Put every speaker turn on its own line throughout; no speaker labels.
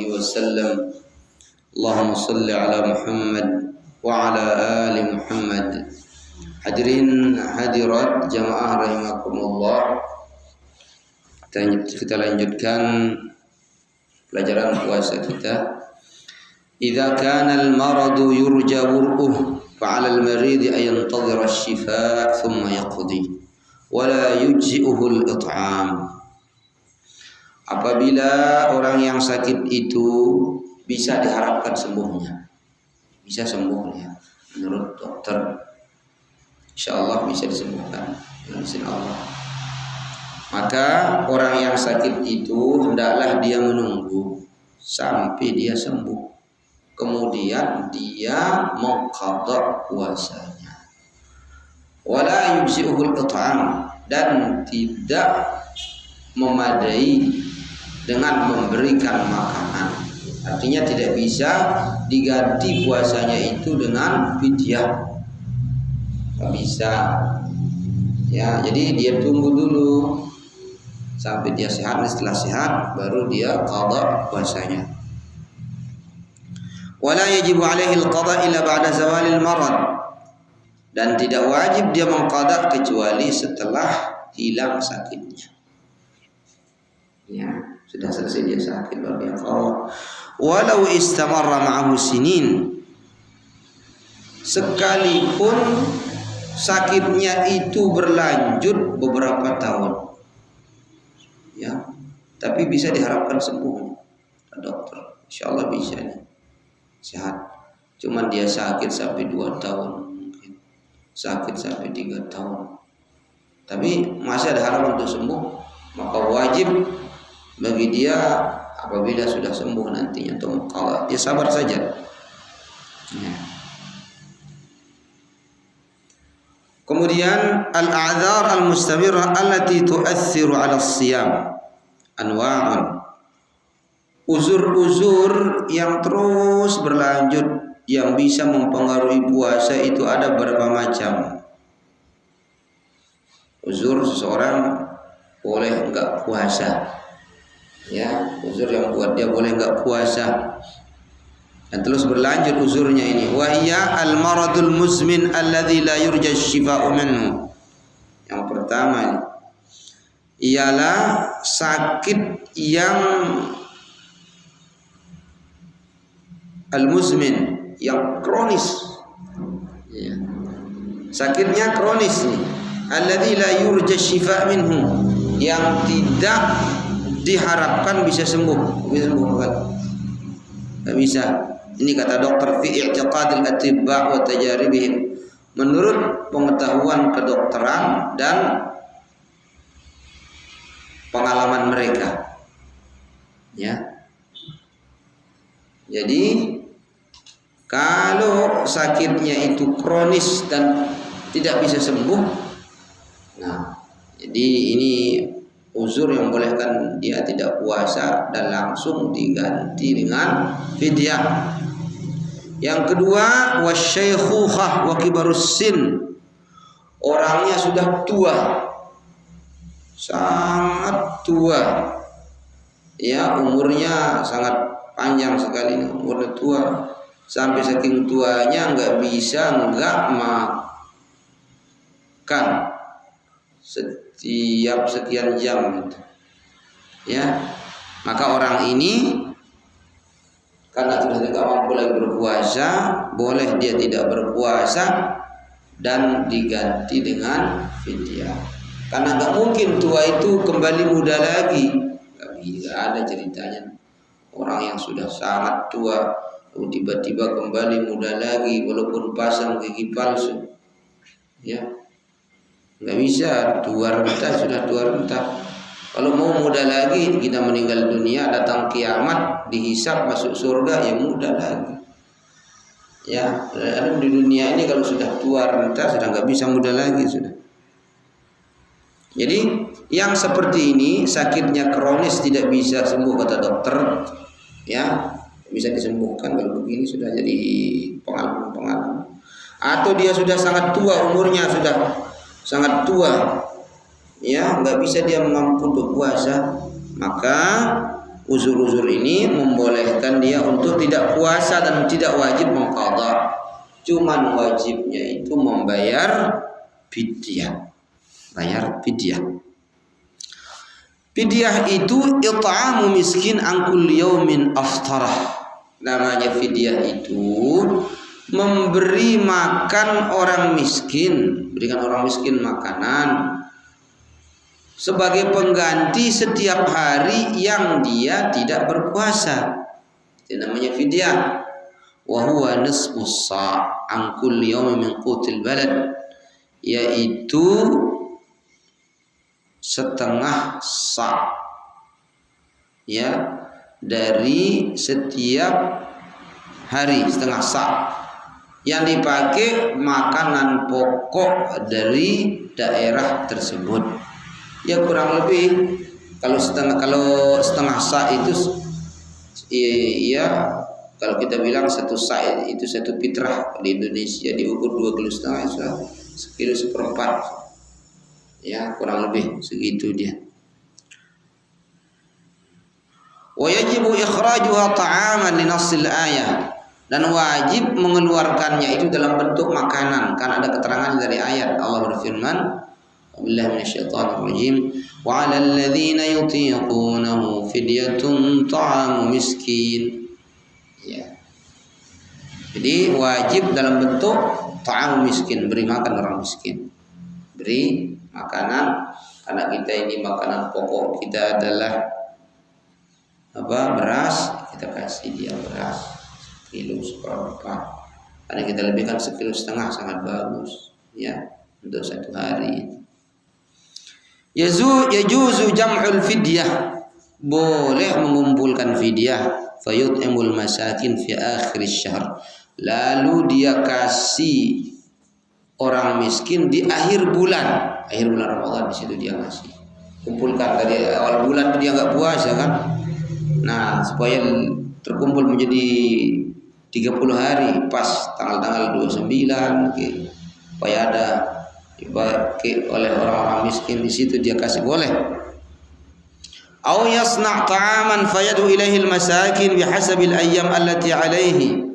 alaihi wasallam. Allahumma salli ala Muhammad wa ala ali Muhammad. Hadirin hadirat jamaah rahimakumullah. Kita lanjutkan pelajaran puasa kita. Idza kana al-maradu yurja bur'uh fa'ala al-marid an yantadhira ash-shifaa thumma yaqdi wa la yujzi'uhu al-it'am. Apabila orang yang sakit itu bisa diharapkan sembuhnya, bisa sembuhnya menurut dokter, insyaallah bisa disembuhkan dengan izin Allah, maka orang yang sakit itu hendaklah dia menunggu sampai dia sembuh, kemudian dia mengqadha puasanya. Wala yujzi'uhul it'am, dan tidak memadai dengan memberikan makanan. Artinya tidak bisa diganti puasanya itu dengan fidyah, tidak bisa. Ya, jadi dia tunggu dulu sampai dia sehat. Setelah sehat baru dia qadha puasanya. Wala yajibu alaihi al-qadha illa ba'da zawalil marad, dan tidak wajib dia mengqadha kecuali setelah hilang sakitnya. Ya, sudah selesai dia sakit baru dia qadha. Walau istamarra ma'ahu sinin, sekalipun sakitnya itu berlanjut beberapa tahun, ya, tapi bisa diharapkan sembuh, dokter. Insyaallah bisa nih, sehat. Cuman dia sakit sampai 2 tahun, mungkin sakit sampai 3 tahun, tapi masih ada harapan untuk sembuh, maka wajib bagi dia apabila sudah sembuh nantinya untuk qadha, dia sabar saja. Ya. Kemudian al-a'dzar al-mustamirrah allati tu'athiru 'ala as-siyam anwa'un. Uzur-uzur yang terus berlanjut yang bisa mempengaruhi puasa itu ada beberapa macam. Uzur seseorang boleh enggak puasa, ya, uzur yang buat dia boleh enggak puasa dan terus berlanjut uzurnya ini. Wa hiya al-maradul muzmin alladzi la yurja asy-shifa'u minhu. Yang pertama ini ialah sakit yang al-muzmin, yang kronis, ya. Sakitnya kronis nih, alladzi la yurja asy-shifa' minhu, yang tidak diharapkan bisa sembuh. Bisa sembuh kan? Tidak bisa. Ini kata dokter fi i'tiqadil atibba' wa tajaribihim, menurut pengetahuan kedokteran dan pengalaman mereka. Ya. Jadi kalau sakitnya itu kronis dan tidak bisa sembuh, nah, jadi ini uzur yang bolehkan dia tidak puasa dan langsung diganti dengan fidyah. Yang kedua, wasyaykhukhah wa kibarus sin, orangnya sudah tua, sangat tua, ya, umurnya sangat panjang sekali, umurnya tua, sampai saking tuanya nggak bisa nggak makan setiap sekian jam, ya, maka orang ini karena sudah tidak mampu lagi berpuasa, boleh dia tidak berpuasa dan diganti dengan fidyah. Karena nggak mungkin tua itu kembali muda lagi, nggak ada ceritanya. Orang yang sudah sangat tua lalu tiba-tiba kembali muda lagi walaupun pasang gigi palsu, ya, nggak bisa. Tua renta, sudah tua renta. Kalau mau muda lagi, kita meninggal dunia, datang kiamat, dihisab masuk surga, ya muda lagi. Ya, di dunia ini kalau sudah tua renta, sudah nggak bisa muda lagi sudah. Jadi yang seperti ini sakitnya kronis tidak bisa sembuh kata dokter, ya, bisa disembuhkan. Kalau begini sudah jadi pengalaman. Atau dia sudah sangat tua, umurnya sudah sangat tua, ya, nggak bisa dia mampu untuk puasa, maka uzur-uzur ini membolehkan dia untuk tidak puasa dan tidak wajib mengqadha. Cuman wajibnya itu membayar fidyah. Bayar fidyah. Fidyah itu it'amu miskin an kulli yaumin aftarah. Namanya fidyah itu memberi makan orang miskin, berikan orang miskin makanan sebagai pengganti setiap hari yang dia tidak berpuasa. Itu namanya fidyah. Wa huwa nisfu sa' an kulli yawmin min qutil balad, yaitu setengah sa', ya, dari setiap hari, setengah sa' yang dipakai makanan pokok dari daerah tersebut. Ya kurang lebih kalau setengah sa' itu ya kalau kita bilang satu sa' itu satu fitrah di Indonesia diukur 2,5 kilo, 1,4 kilo. Ya kurang lebih segitu dia. Wa yajibu ikhrajuha ta'aman li nassil ayah, dan wajib mengeluarkannya itu dalam bentuk makanan karena ada keterangan dari ayat. Allah berfirman, billahi minasyaitonir rajim, wa 'alal ladzina yutiqunahu fidyatun ta'amu miskin. Ya. Jadi wajib dalam bentuk ta'amu miskin, beri makan orang miskin. Beri makanan, karena kita ini makanan pokok kita adalah beras, kita kasih dia beras 1,4 kilo. Karena kita lebihkan 1,5 kilo sangat bagus, ya, untuk satu hari. Yajuzu jam'ul fidyah, boleh mengumpulkan fidyah. Fayut'imul masakin fi akhir syahr, lalu dia kasih orang miskin di akhir bulan Ramadan. Di situ dia kasih, kumpulkan dari awal bulan dia nggak puasa kan. Nah, supaya terkumpul menjadi 30 hari pas tanggal 29, supaya ada dipakai oleh orang-orang miskin, di situ dia kasih, boleh. Au yasna' ta'aman fayadu ilaihi al-masakin bihasabil ayyam allati alaihi,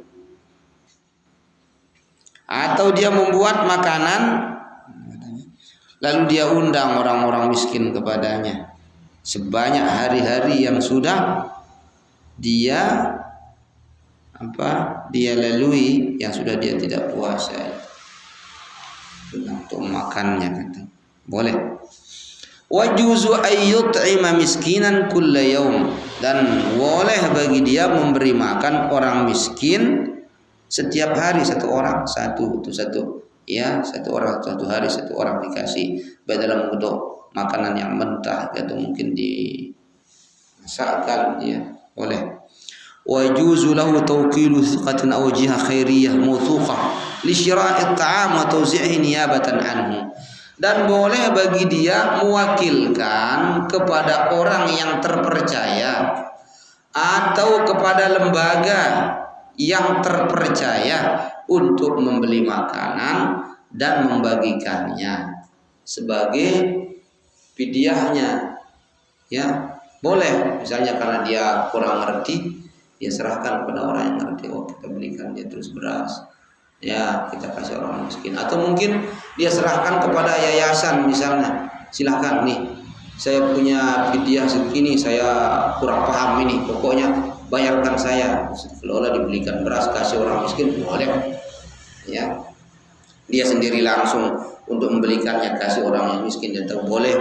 atau dia membuat makanan lalu dia undang orang-orang miskin kepadanya sebanyak hari-hari yang sudah dia lalui, yang sudah dia tidak puasa, untuk makannya, kata. Boleh. Wajuzu ayyut'ima miskinan kulla yaum, dan boleh bagi dia memberi makan orang miskin setiap hari satu orang, satu orang, satu hari satu orang dikasih, baik dalam bentuk makanan yang mentah atau mungkin dimasakkan, ya, boleh. Wajuzu lahu tawkilu thiqatin aw jiha khairiyah mawthuqah li syira'i at-ta'am wa tawzi'ihi niyabatan anhu, dan boleh bagi dia mewakilkan kepada orang yang terpercaya atau kepada lembaga yang terpercaya untuk membeli makanan dan membagikannya sebagai fidyahnya, ya, boleh. Misalnya karena dia kurang ngerti, dia serahkan kepada orang yang ngerti. Oh, kita belikan dia terus beras, ya, kita kasih orang miskin. Atau mungkin dia serahkan kepada yayasan, misalnya, silahkan nih, saya punya fidyah segini, saya kurang paham ini, pokoknya bayarkan saya. Kelola dibelikan beras, kasih orang miskin, boleh, ya. Dia sendiri langsung untuk membelikannya, kasih orang yang miskin, atau boleh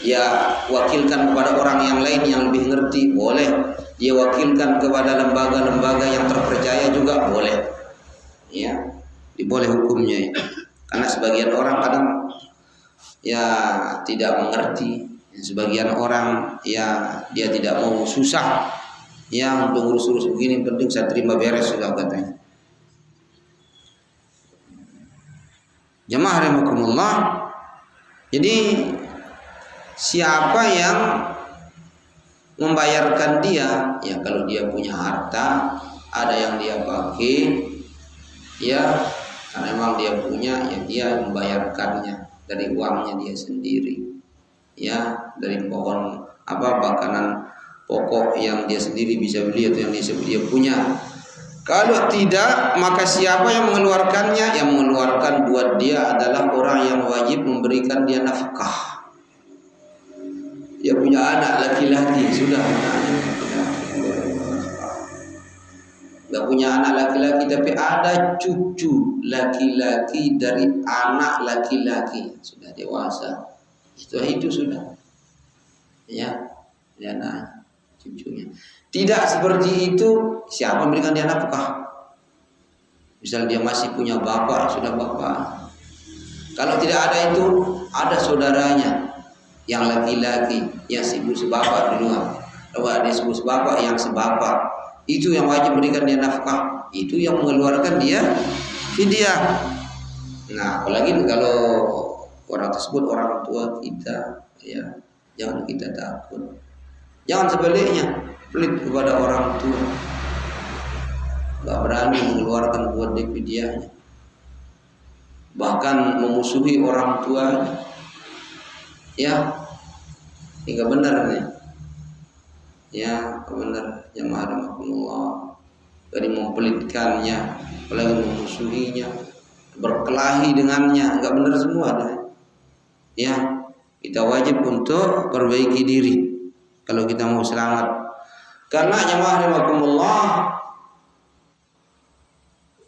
ya wakilkan kepada orang yang lain yang lebih ngerti, boleh. Dia wakilkan kepada lembaga-lembaga yang terpercaya juga, boleh, ya. Diboleh hukumnya itu. Karena sebagian orang kadang ya tidak mengerti, sebagian orang ya dia tidak mau susah, ya, untuk urus-urus begini, penting saya terima beres sudah, katanya. Jamaah rahimakumullah. Jadi siapa yang membayarkan dia, ya, kalau dia punya harta, ada yang dia pakai, ya, karena memang dia punya, ya, dia membayarkannya dari uangnya dia sendiri, ya, dari makanan pokok yang dia sendiri bisa beli atau yang dia punya. Kalau tidak, maka siapa yang mengeluarkannya? Yang mengeluarkan buat dia adalah orang yang wajib memberikan dia nafkah. Dia punya anak laki-laki, sudah anaknya. Gak punya anak laki-laki, tapi ada cucu laki-laki dari anak laki-laki, sudah dewasa. Itu sudah. Ya, anak cucunya. Tidak seperti itu, siapa memberikan dia nafkah? Misal dia masih punya bapak, sudah bapak. Kalau tidak ada itu, ada saudaranya yang laki-laki, yang sebapak duluan. Lalu ada sebapak yang sebapak. Itu yang wajib memberikan dia nafkah. Itu yang mengeluarkan dia fidyah. Nah, apalagi kalau orang tersebut orang tua kita, ya jangan kita takut. Jangan sebaliknya, pelit kepada orang tua, gak berani mengeluarkan buat fidyahnya, bahkan memusuhi orang tuanya. Ya, ini gak benar nih. Ya, gak benar. Jamaah rahimakumullah. Dari mempelitkannya, apalagi memusuhinya, berkelahi dengannya, gak benar semua dah. Ya, kita wajib untuk perbaiki diri kalau kita mau selamat. Karena jamaah rahimakumullah,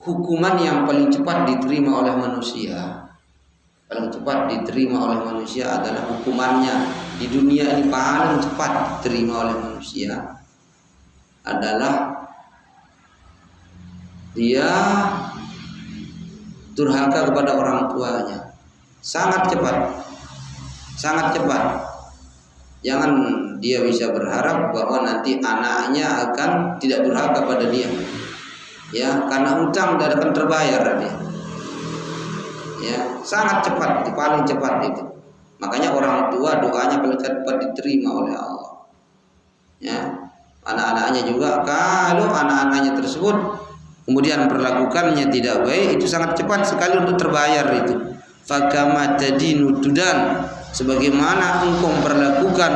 hukuman yang paling cepat diterima oleh manusia, paling cepat diterima oleh manusia adalah hukumannya di dunia ini paling cepat diterima oleh manusia adalah dia durhaka kepada orang tuanya. Sangat cepat, sangat cepat. Jangan dia bisa berharap bahwa nanti anaknya akan tidak durhaka pada dia. Ya, karena hutang tidak akan terbayar dia. Ya, sangat cepat, paling cepat itu. Makanya orang tua doanya paling cepat diterima oleh Allah. Ya, anak-anaknya juga, kalau anak-anaknya tersebut kemudian perlakukannya tidak baik, itu sangat cepat sekali untuk terbayar itu. Fakama tadinu tudan, sebagaimana engkau memperlakukan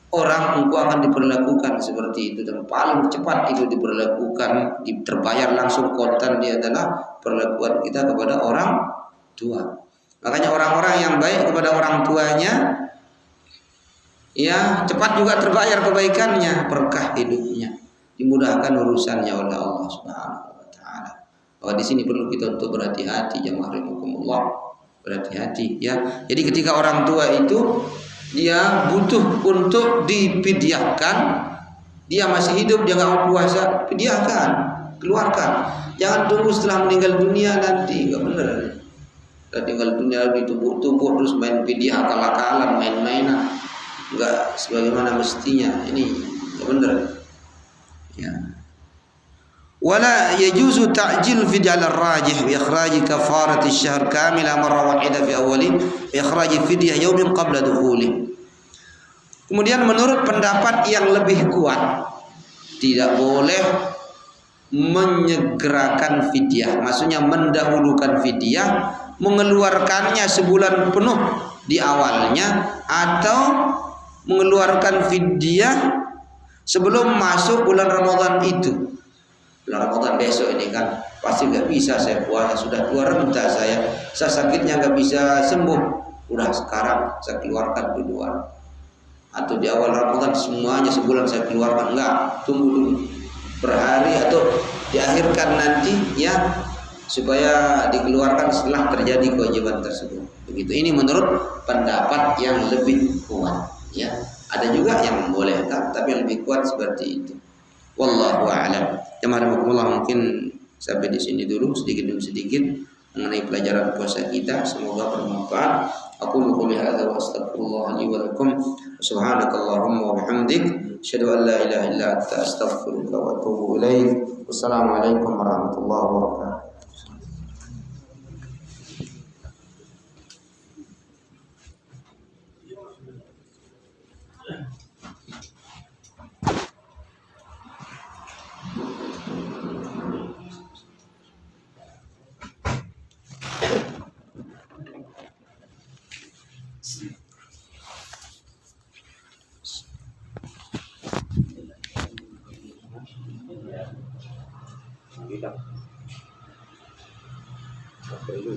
orang, engkau akan diperlakukan seperti itu. Dan paling cepat itu diperlakukan, terbayar langsung kontan, dia adalah perlakuan kita kepada orang tua. Makanya orang-orang yang baik kepada orang tuanya, ya cepat juga terbayar kebaikannya, berkah hidupnya, dimudahkan urusannya oleh Allah Subhanahu wa taala. Bahwa di sini perlu kita untuk berhati-hati, jamaah rahimakumullah, berhati-hati ya. Jadi ketika orang tua itu dia butuh untuk difidyahkan, dia masih hidup, dia nggak mau puasa, fidyahkan, keluarkan. Jangan tunggu setelah meninggal dunia nanti, nggak benar. Setelah tinggal dunia ditumpuk-tumpuk terus main fidyah akal-akalan, main-mainan, nggak sebagaimana mestinya. Ini nggak benar. Ya. Wala yajuzu ta'jil fidyah al-rajih bi ikhraj kafarat asy-syahr kamila marrah wahidah fi awwali bi ikhraj fidyah yaumin qabla dukhuli. Kemudian menurut pendapat yang lebih kuat, tidak boleh menyegerakan fidyah, maksudnya mendahulukan fidyah, mengeluarkannya sebulan penuh di awalnya, atau mengeluarkan fidyah sebelum masuk bulan Ramadan itu. Bulan Ramadan besok ini kan pasti nggak bisa saya puasa, sudah keluar rentah saya sakitnya nggak bisa sembuh, udah sekarang saya keluarkan duluan. Atau di awal Ramadan semuanya sebulan saya keluarkan, enggak, tunggu dulu berhari atau diakhirkan nanti ya, supaya dikeluarkan setelah terjadi kewajiban tersebut. Begitu. Ini menurut pendapat yang lebih kuat ya. Ada juga yang membolehkan, tapi yang lebih kuat seperti itu. Wallahu a'lam. Jamaah mungkin sampai di sini dulu, sedikit demi sedikit mengenai pelajaran puasa kita. Semoga bermanfaat. Aku qouli hadza wa astaghfirullah li wa lakum. Subhanakallahumma wa bihamdik, asyhadu an la ilaha illa anta, astaghfiruka wa atubu ilaik. Wassalamualaikum warahmatullahi wabarakatuh.
Tidak. Apa itu?